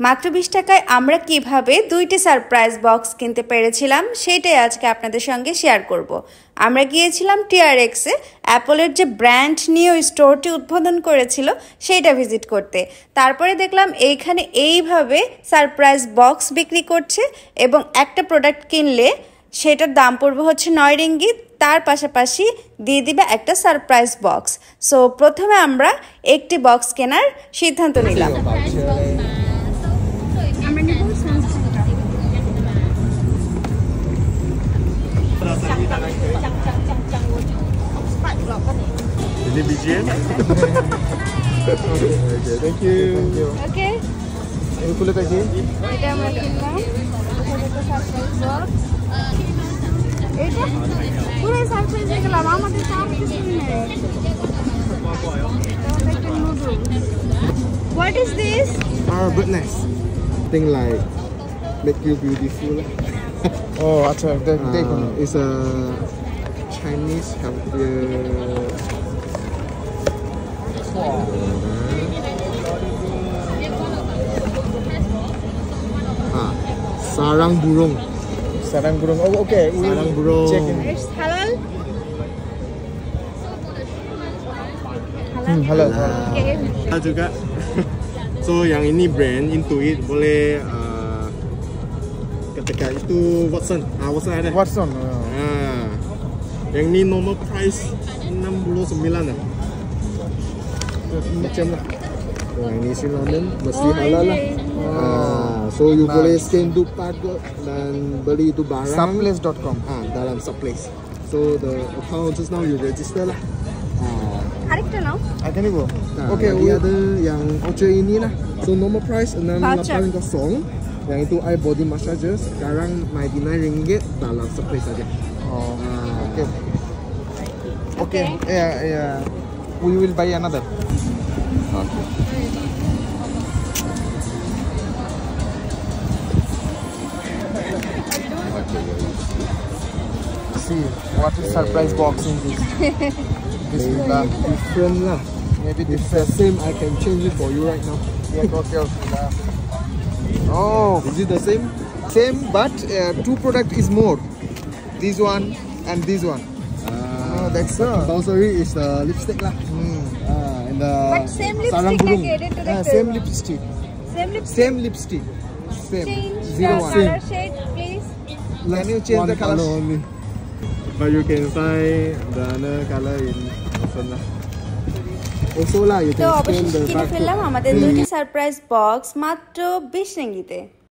মাত্র 20 টাকায় আমরা কিভাবে দুইটি সারপ্রাইজ বক্স কিনতে পেরেছিলাম সেটাই আজকে আপনাদের সঙ্গে শেয়ার করব। আমরা গিয়েছিলাম TRX এ অ্যাপলের যে ব্র্যান্ড নিউ স্টোরটি উদ্বোধন করেছিল সেটা ভিজিট করতে। তারপরে দেখলাম এইখানে এইভাবে সারপ্রাইজ বক্স বিক্রি করছে এবং একটা প্রোডাক্ট কিনলে সেটার দাম পড়বে হচ্ছে 9 রিঙ্গিত, তার পাশাপাশি দিয়ে দিবে একটা সারপ্রাইজ বক্স। সো প্রথমে আমরা একটি বক্স কেনার সিদ্ধান্ত নিলাম। Is it BGM? Okay, thank you. Okay. Ini kulit lagi. এটা আমরা কিনলাম। এটা সারপ্রাইজ বক্স। এটা পুরো সারপ্রাইজ এগুলো আমাদের চাপ কিছু নেই। এটা noodle. What is this? Bird nest. Thing like make you beautiful. Oh, acha. It's a Chinese healthier. Sarang burung. Sarang burung. Oh, okay. Sarang burung. Check in. It's halal. Halal. Okay. Juga. So yang ini brand Intuit boleh ketika itu Watson. Watson ada. Watson. Yang ini normal price 69 lah. Macam lah. Yang ini si London mesti halal lah. So you boleh scan tu pagar dan beli itu barang. Subplace.com. Dalam Subplace. So the account just now you register lah. আরেকটা নাও। Akan ibu. Okay, lagi ada yang voucher ini lah. So normal price 680. Yang itu eye body massager sekarang 99 ringgit dalam Subplace saja. Oh. Okay. Yeah. We will buy another. Okay. See what is surprise box in this. Bismillah. Different lah. Maybe If the same, I can change it for you right now. Yeah, okay. Oh, Is it the same? same, but two product is more. This one and this one. That's Compulsory is the lipstick lah. And the But same sarang lipstick burung. like added to the Same lipstick. Same lipstick. Same lipstick. Same. Change the 01. color shade, please. Can you change One the color? only. But you can find the other color in Watson lah. Also lah, you তো can scan অবশেষে the কিনে barcode. ফেললাম আমাদের দুইটি surprise box মাত্র 20 রিঙ্গিতে।